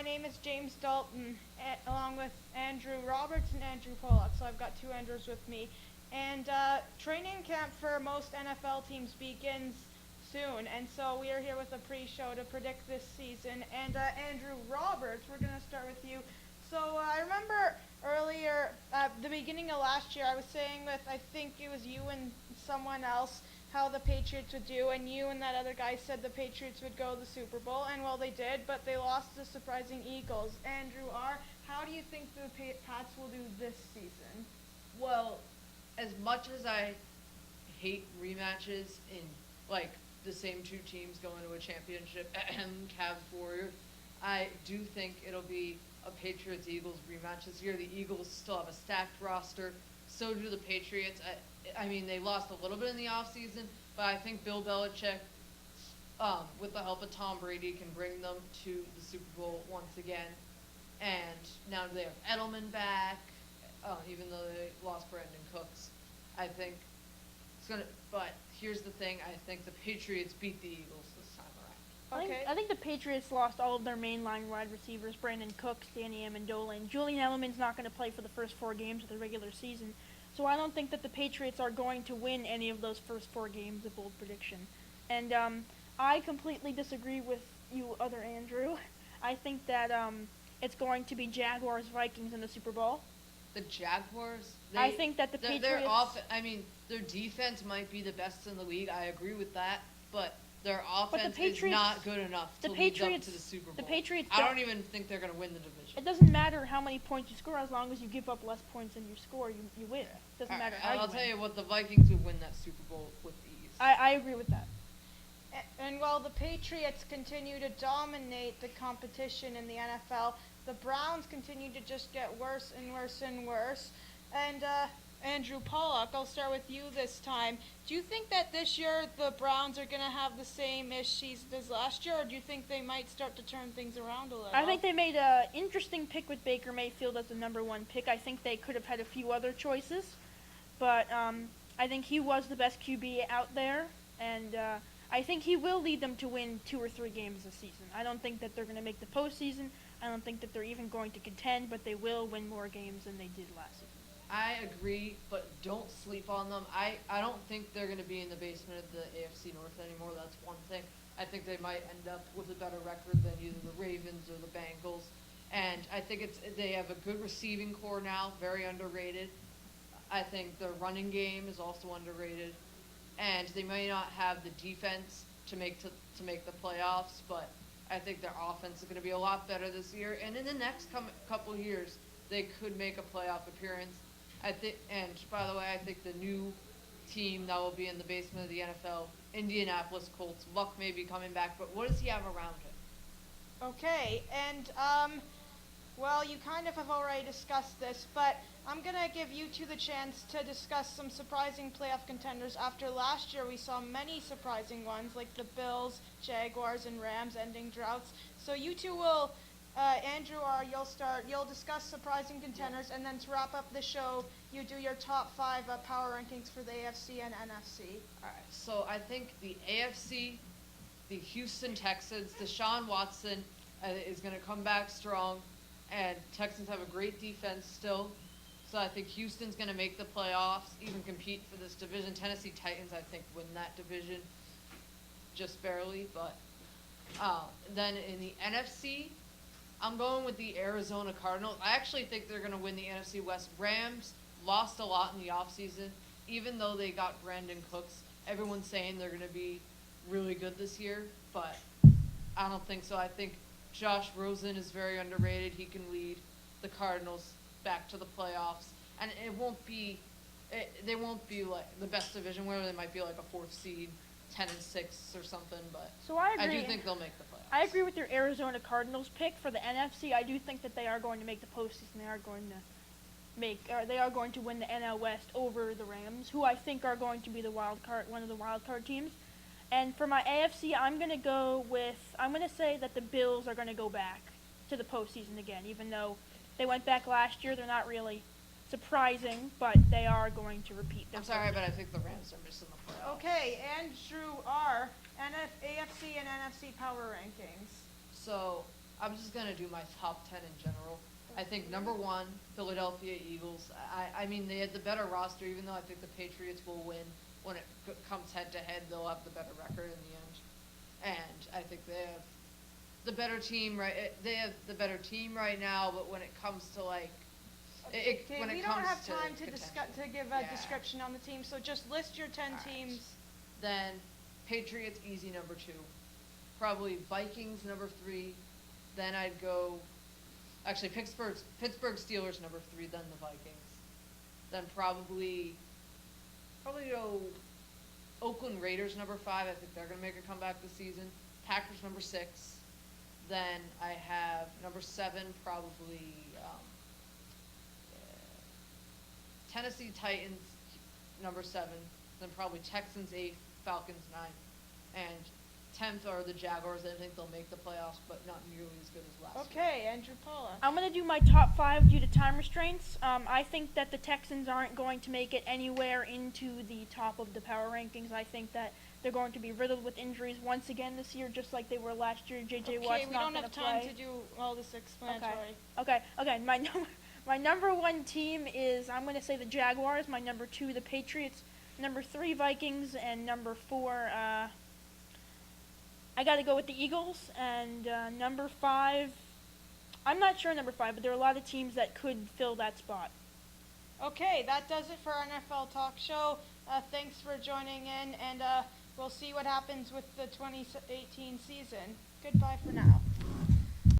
name is James Dalton, along with Andrew Roberts and Andrew Pollock. So I've got two Andrews with me. And training camp for most NFL teams begins soon. And so we are here with a pre-show to predict this season. And Andrew Roberts, we're going to start with you. So I remember earlier, at the beginning of last year, I was saying with, I think it was you and someone else, how the Patriots would do, and you and that other guy said the Patriots would go to the Super Bowl, and well, they did, but they lost to the surprising Eagles. Andrew R., how do you think the Pats will do this season? Well, as much as I hate rematches in, like, the same two teams going to a championship, Cavs Warriors, I do think it'll be a Patriots-Eagles rematch this year. The Eagles still have a stacked roster. So do the Patriots. I mean, they lost a little bit in the offseason, but I think Bill Belichick, with the help of Tom Brady, can bring them to the Super Bowl once again. And now they have Edelman back, even though they lost Brandon Cooks. I think it's going to – but here's the thing. I think the Patriots beat the Eagles this time around. Okay. I think the Patriots lost all of their mainline wide receivers, Brandon Cooks, Danny Amendola, and Julian Edelman's not going to play for the first 4 games of the regular season. So I don't think that the Patriots are going to win any of those first 4 games, a bold prediction. And I completely disagree with you, other Andrew. I think that it's going to be Jaguars-Vikings in the Super Bowl. The Jaguars, I think that the Patriots... their defense might be the best in the league. I agree with that, but their offense Patriots- is not good enough to lead them to the Super Bowl. The Patriots I don't even think they're going to win the division. It doesn't matter how many points you score, as long as you give up less points than you score, you win. It doesn't matter how I'll you tell win. you what, the Vikings would win that Super Bowl with ease. I agree with that. And while the Patriots continue to dominate the competition in the NFL, the Browns continue to just get worse and worse and worse. And Andrew Pollock, I'll start with you this time. Do you think that this year the Browns are going to have the same issues as last year, or do you think they might start to turn things around a little? I think they made an interesting pick with Baker Mayfield as the number 1 pick. I think they could have had a few other choices, but I think he was the best QB out there, and I think he will lead them to win 2 or 3 games this season. I don't think that they're going to make the postseason. I don't think that they're even going to contend, but they will win more games than they did last season. I agree, but don't sleep on them. I don't think they're going to be in the basement of the AFC North anymore. That's one thing. I think they might end up with a better record than either the Ravens or the Bengals. And I think they have a good receiving core now, very underrated. I think their running game is also underrated. And they may not have the defense to make the playoffs, but I think their offense is going to be a lot better this year. And in the next couple of years, they could make a playoff appearance. And by the way, I think the new team that will be in the basement of the NFL, Indianapolis Colts. Luck may be coming back, but what does he have around him? Okay, and well, you kind of have already discussed this, but I'm going to give you two the chance to discuss some surprising playoff contenders. After last year, we saw many surprising ones, like the Bills, Jaguars, and Rams ending droughts. So you two will, Andrew R., you'll discuss surprising contenders, and then to wrap up the show, you do your top 5 power rankings for the AFC and NFC. All right, so I think the AFC, the Houston Texans, Deshaun Watson is going to come back strong, and Texans have a great defense still. So I think Houston's going to make the playoffs, even compete for this division. Tennessee Titans, I think, win that division just barely. But then in the NFC, I'm going with the Arizona Cardinals. I actually think they're going to win the NFC West. Rams lost a lot in the offseason. Even though they got Brandon Cooks, everyone's saying they're going to be really good this year. But I don't think so. I think Josh Rosen is very underrated. He can lead the Cardinals back to the playoffs, and they won't be like the best division where they might be like a 4th seed, 10-6 or something, but So I agree. I do think they'll make the playoffs. I agree with your Arizona Cardinals pick for the NFC. I do think that they are going to make the postseason. They are going to win the NL West over the Rams, who I think are going to be one of the wild card teams. And for my AFC, I'm going to say that the Bills are going to go back to the postseason again, even though they went back last year. They're not really surprising, but they are going to repeat their I'm sorry, postseason. but I think the Rams are missing the playoffs. Okay, Andrew R., AFC and NFC power rankings. So I'm just gonna do my top 10 in general. I think number 1, Philadelphia Eagles. I mean, they had the better roster, even though I think the Patriots will win. When it comes head to head, they'll have the better record in the end. And I think they have the better team, right? They have the better team right now, but when it comes to like, Okay, when we it don't comes have to time to discuss, contention. to give a Yeah. description on the team, so just list your 10 Alright. teams. Then Patriots easy number 2, probably Vikings number 3. Then I'd go, actually Pittsburgh Steelers number 3. Then the Vikings. Then probably go Oakland Raiders number 5. I think they're gonna make a comeback this season. Packers number 6. Then I have number 7 probably Tennessee Titans number 7. Then probably Texans 8th, Falcons 9th, and 10th are the Jaguars. I think they'll make the playoffs, but not nearly as good as last year. Okay, Andrew Paula. I'm going to do my top 5 due to time restraints. I think that the Texans aren't going to make it anywhere into the top of the power rankings. I think that they're going to be riddled with injuries once again this year, just like they were last year. J.J. Okay, Watt's we not don't going have to time play. to do all this explanatory. Okay. My number 1 team is, I'm going to say the Jaguars. My number 2, the Patriots. Number 3, Vikings. And number 4, I got to go with the Eagles. And number 5, I'm not sure number 5, but there are a lot of teams that could fill that spot. Okay, that does it for our NFL Talk Show. Thanks for joining in, and we'll see what happens with the 2018 season. Goodbye for now.